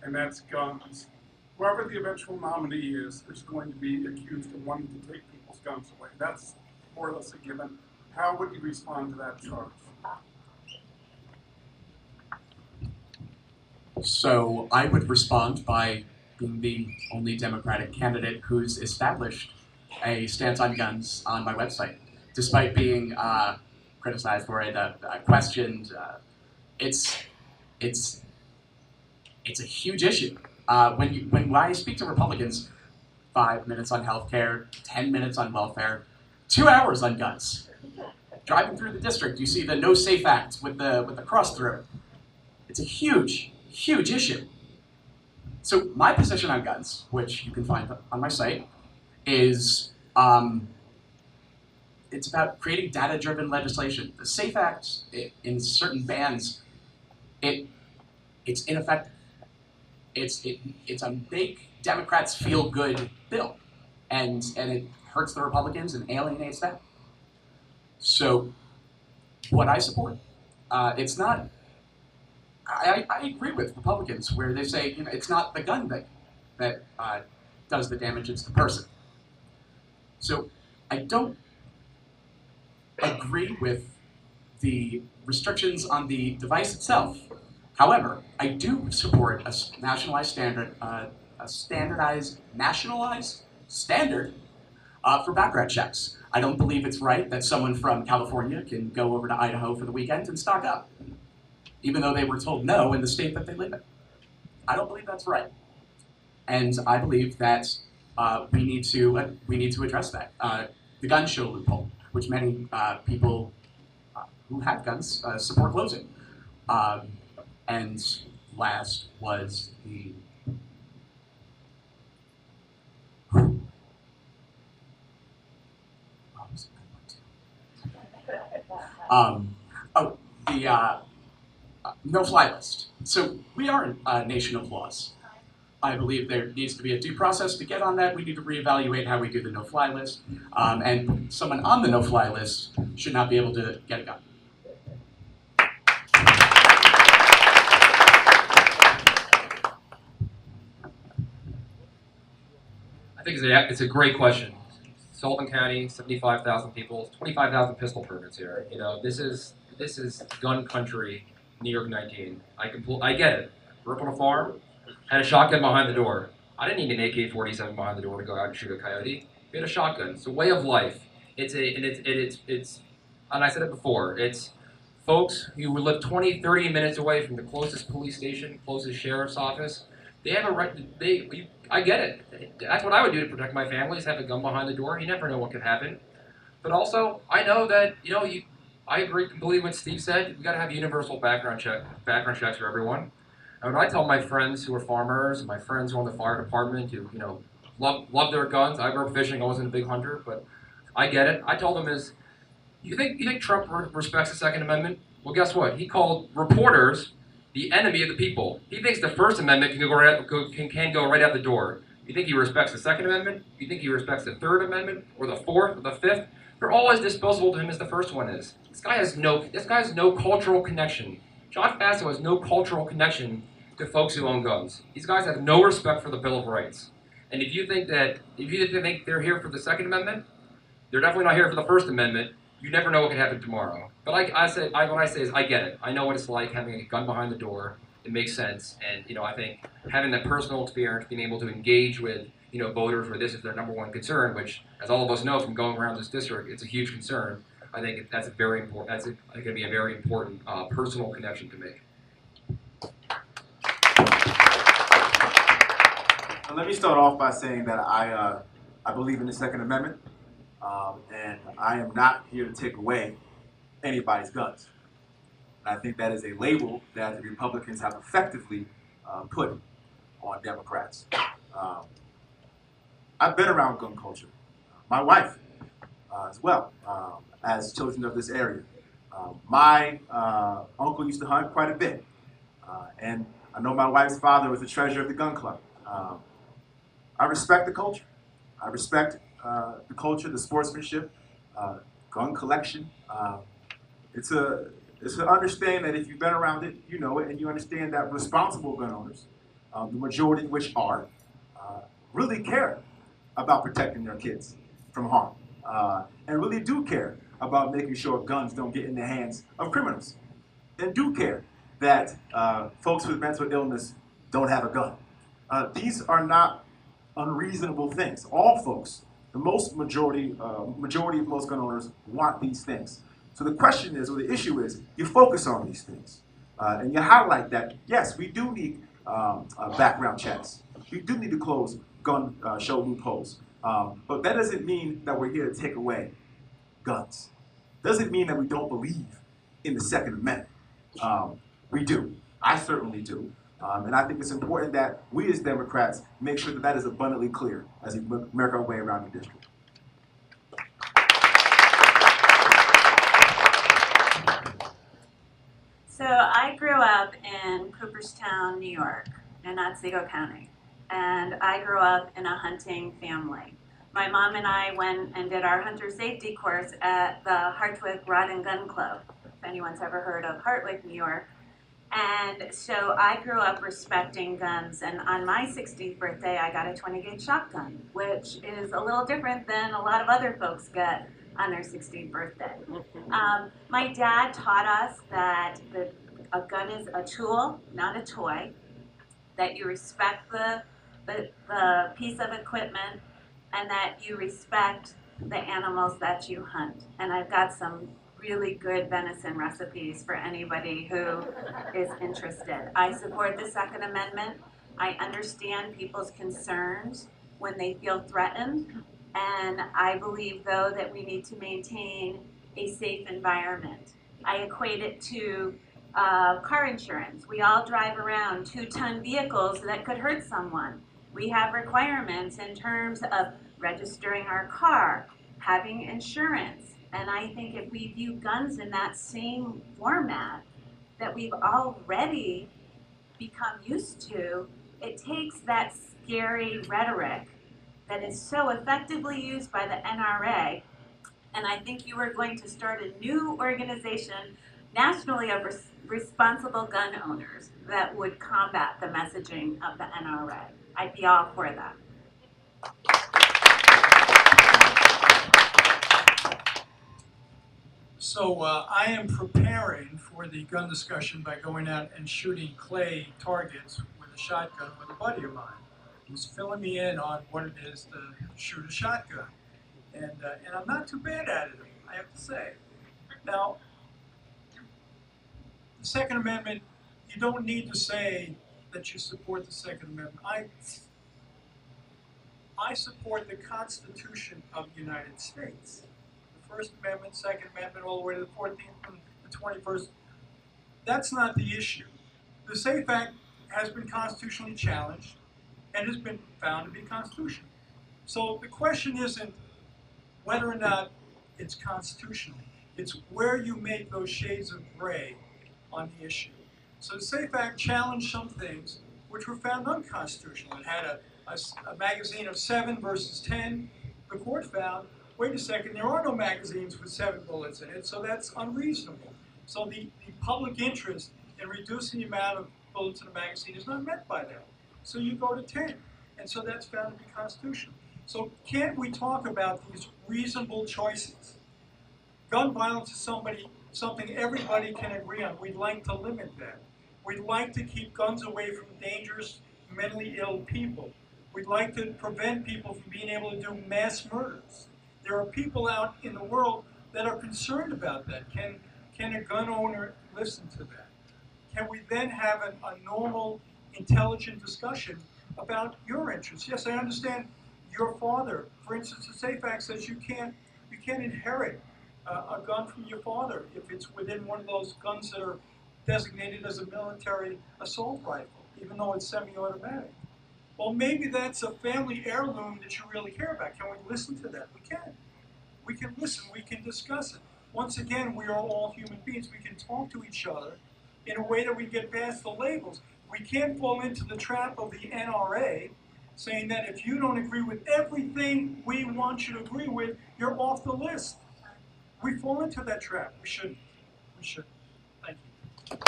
and that's guns. Whoever the eventual nominee is going to be accused of wanting to take people's guns away. That's more or less a given. How would you respond to that charge? So I would respond by being the only Democratic candidate who's established a stance on guns on my website. Despite being criticized for it, questioned, it's a huge issue. When I speak to Republicans, 5 minutes on healthcare, 10 minutes on welfare, 2 hours on guns. Driving through the district, you see the No Safe Act with the cross through. It's a huge issue. So my position on guns, which you can find on my site, is it's about creating data-driven legislation. The SAFE Act, in certain bans, it's ineffective. It's a make Democrats feel good bill, and it hurts the Republicans and alienates them. So what I support, it's not. I agree with Republicans where they say, you know, it's not the gun that does the damage, it's the person. So I don't agree with the restrictions on the device itself. However, I do support a nationalized standard, a standardized, nationalized standard for background checks. I don't believe it's right that someone from California can go over to Idaho for the weekend and stock up, even though they were told no in the state that they live in. I don't believe that's right. And I believe that we need to address that. The gun show loophole, which many people who have guns support closing. And last was the no-fly list. So we are a nation of laws. I believe there needs to be a due process to get on that. We need to reevaluate how we do the no-fly list. And someone on the no-fly list should not be able to get a gun. I think it's a great question. Sullivan County, 75,000 people, 25,000 pistol permits here. You know, this is gun country, New York 19. I get it. Grew up on a farm, had a shotgun behind the door. I didn't need an AK-47 behind the door to go out and shoot a coyote. We had a shotgun. It's a way of life. And I said it before. It's folks who live 20, 30 minutes away from the closest police station, closest sheriff's office. They have a right. I get it. That's what I would do to protect my family, is have a gun behind the door. You never know what could happen. But also, I know that, I agree completely with what Steve said. We got to have universal background checks for everyone. And when I tell my friends who are farmers, and my friends who are in the fire department, who love their guns. I grew up fishing. I wasn't a big hunter, but I get it. I told them is, you think Trump respects the Second Amendment? Well, guess what? He called reporters the enemy of the people. He thinks the First Amendment can go right out the door. You think he respects the Second Amendment? You think he respects the Third Amendment, or the Fourth, or the Fifth? They're all as disposable to him as the first one is. This guy has no cultural connection. John Faso has no cultural connection to folks who own guns. These guys have no respect for the Bill of Rights. And if you think they're here for the Second Amendment, they're definitely not here for the First Amendment. You never know what could happen tomorrow. But what I say is, I get it. I know what it's like having a gun behind the door. It makes sense. And I think having that personal experience, being able to engage with voters where this is their number one concern, which, as all of us know from going around this district, it's a huge concern. I think that's very important. That's going to be a very important personal connection to make. And let me start off by saying that I believe in the Second Amendment, and I am not here to take away anybody's guns. And I think that is a label that the Republicans have effectively put on Democrats. I've been around gun culture. My wife as well, as children of this area. My uncle used to hunt quite a bit. And I know my wife's father was the treasurer of the gun club. I respect the culture. I respect the culture, the sportsmanship, gun collection. It's an understanding that if you've been around it, you know it, and you understand that responsible gun owners, the majority of which are, really care about protecting their kids from harm, and really do care about making sure guns don't get in the hands of criminals, and do care that folks with mental illness don't have a gun. These are not unreasonable things. All folks, the majority of most gun owners want these things. So the question is, or the issue is, you focus on these things, and you highlight that, yes, we do need background checks. We do need to close gun show loopholes. But that doesn't mean that we're here to take away guns. Doesn't mean that we don't believe in the Second Amendment. We do. I certainly do. And I think it's important that we as Democrats make sure that that is abundantly clear as we make our way around the district. So I grew up in Cooperstown, New York, in Otsego County. And I grew up in a hunting family. My mom and I went and did our hunter safety course at the Hartwick Rod and Gun Club, if anyone's ever heard of Hartwick, New York. And so I grew up respecting guns, and on my 16th birthday, I got a 20-gauge shotgun, which is a little different than a lot of other folks get on their 16th birthday. My dad taught us that a gun is a tool, not a toy, that you respect the piece of equipment, and that you respect the animals that you hunt. And I've got some really good venison recipes for anybody who is interested. I support the Second Amendment. I understand people's concerns when they feel threatened, and I believe, though, that we need to maintain a safe environment. I equate it to car insurance. We all drive around 2-ton vehicles that could hurt someone. We have requirements in terms of registering our car, having insurance. And I think if we view guns in that same format that we've already become used to, it takes that scary rhetoric that is so effectively used by the NRA, and I think you are going to start a new organization nationally of responsible gun owners that would combat the messaging of the NRA. I'd be all for that. So I am preparing for the gun discussion by going out and shooting clay targets with a shotgun with a buddy of mine. He's filling me in on what it is to shoot a shotgun. And I'm not too bad at it, I have to say. Now, the Second Amendment, you don't need to say that you support the Second Amendment. I support the Constitution of the United States. The First Amendment, Second Amendment, all the way to the 14th and the 21st. That's not the issue. The SAFE Act has been constitutionally challenged and has been found to be constitutional. So the question isn't whether or not it's constitutional. It's where you make those shades of gray on the issue. So the SAFE Act challenged some things which were found unconstitutional. It had a magazine of 7 versus 10. The court found, wait a second, there are no magazines with 7 bullets in it, so that's unreasonable. So the public interest in reducing the amount of bullets in a magazine is not met by that. So you go to 10, and so that's found to be constitutional. So can't we talk about these reasonable choices? Gun violence is something everybody can agree on. We'd like to limit that. We'd like to keep guns away from dangerous, mentally ill people. We'd like to prevent people from being able to do mass murders. There are people out in the world that are concerned about that. Can a gun owner listen to that? Can we then have a normal, intelligent discussion about your interests. Yes, I understand your father. For instance, the SAFE Act says you can't inherit a gun from your father if it's within one of those guns that are designated as a military assault rifle, even though it's semi-automatic. Well, maybe that's a family heirloom that you really care about. Can we listen to that? We can. We can listen. We can discuss it. Once again, we are all human beings. We can talk to each other in a way that we get past the labels. We can't fall into the trap of the NRA saying that if you don't agree with everything we want you to agree with, you're off the list. We fall into that trap. We shouldn't. We shouldn't. Thank you.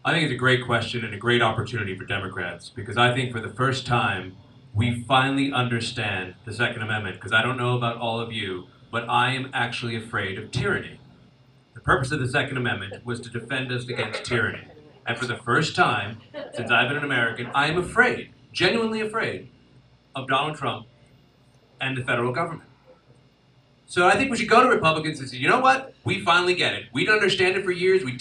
I think it's a great question and a great opportunity for Democrats, because I think for the first time we finally understand the Second Amendment, because I don't know about all of you, but I am actually afraid of tyranny. The purpose of the Second Amendment was to defend us against tyranny. And for the first time since I've been an American, I am afraid, genuinely afraid, of Donald Trump and the federal government. So I think we should go to Republicans and say, you know what? We finally get it. We didn't understand it for years. We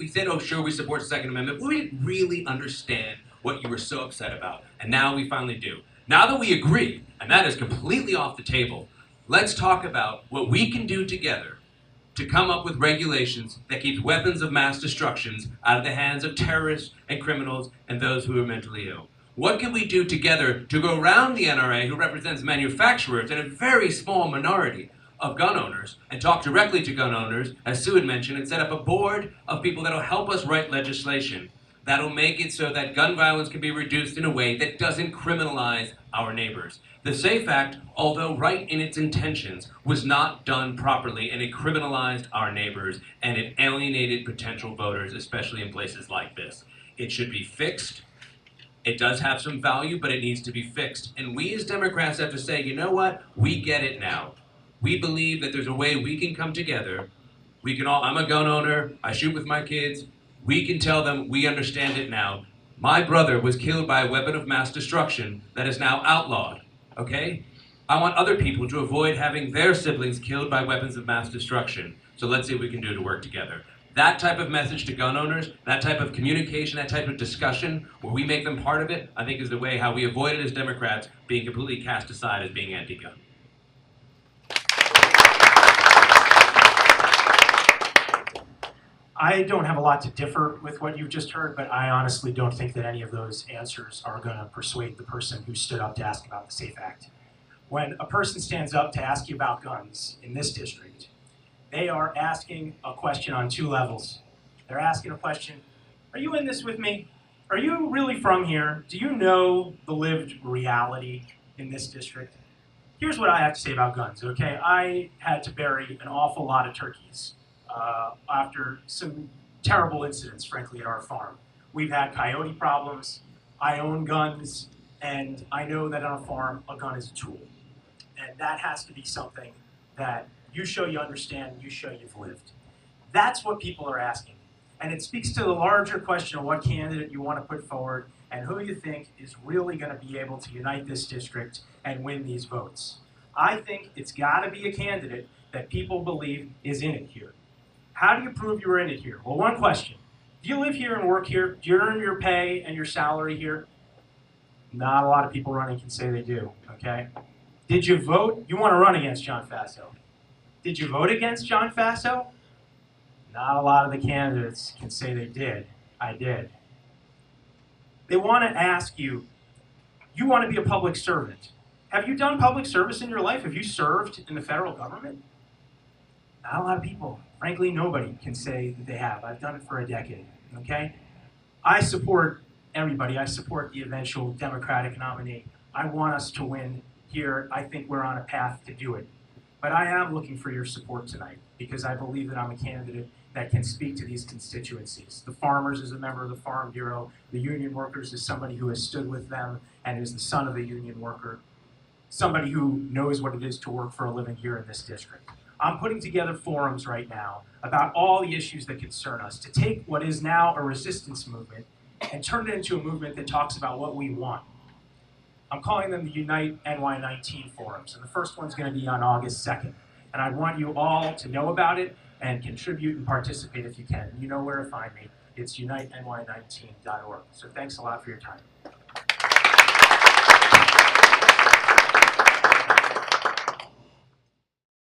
said, oh, sure, we support the Second Amendment, but we didn't really understand what you were so upset about. And now we finally do. Now that we agree, and that is completely off the table, let's talk about what we can do together to come up with regulations that keeps weapons of mass destruction out of the hands of terrorists and criminals and those who are mentally ill. What can we do together to go around the NRA, who represents manufacturers and a very small minority of gun owners, and talk directly to gun owners, as Sue had mentioned, and set up a board of people that will help us write legislation that'll make it so that gun violence can be reduced in a way that doesn't criminalize our neighbors. The SAFE Act, although right in its intentions, was not done properly, and it criminalized our neighbors, and it alienated potential voters, especially in places like this. It should be fixed. It does have some value, but it needs to be fixed. And we as Democrats have to say, you know what? We get it now. We believe that there's a way we can come together. We can all, I'm a gun owner, I shoot with my kids. We can tell them we understand it now. My brother was killed by a weapon of mass destruction that is now outlawed, okay? I want other people to avoid having their siblings killed by weapons of mass destruction. So let's see what we can do to work together. That type of message to gun owners, that type of communication, that type of discussion, where we make them part of it, I think is the way how we avoid it as Democrats being completely cast aside as being anti-gun. I don't have a lot to differ with what you've just heard, but I honestly don't think that any of those answers are going to persuade the person who stood up to ask about the SAFE Act. When a person stands up to ask you about guns in this district, they are asking a question on two levels. They're asking a question, are you in this with me? Are you really from here? Do you know the lived reality in this district? Here's what I have to say about guns, okay? I had to bury an awful lot of turkeys after some terrible incidents, frankly, at our farm. We've had coyote problems, I own guns, and I know that on a farm, a gun is a tool. And that has to be something that you show you understand, you show you've lived. That's what people are asking. And it speaks to the larger question of what candidate you want to put forward and who you think is really going to be able to unite this district and win these votes. I think it's got to be a candidate that people believe is in it here. How do you prove you're in it here? Well, one question. Do you live here and work here? Do you earn your pay and your salary here? Not a lot of people running can say they do, okay? Did you vote? You want to run against John Faso. Did you vote against John Faso? Not a lot of the candidates can say they did. I did. They want to ask you, you want to be a public servant. Have you done public service in your life? Have you served in the federal government? Not a lot of people. Frankly, nobody can say that they have. I've done it for a decade, okay? I support everybody. I support the eventual Democratic nominee. I want us to win here. I think we're on a path to do it. But I am looking for your support tonight because I believe that I'm a candidate that can speak to these constituencies. The farmers is a member of the Farm Bureau. The union workers is somebody who has stood with them and is the son of a union worker. Somebody who knows what it is to work for a living here in this district. I'm putting together forums right now about all the issues that concern us to take what is now a resistance movement and turn it into a movement that talks about what we want. I'm calling them the Unite NY19 forums, and the first one's going to be on August 2nd. And I want you all to know about it and contribute and participate if you can. You know where to find me. It's uniteny19.org. So thanks a lot for your time.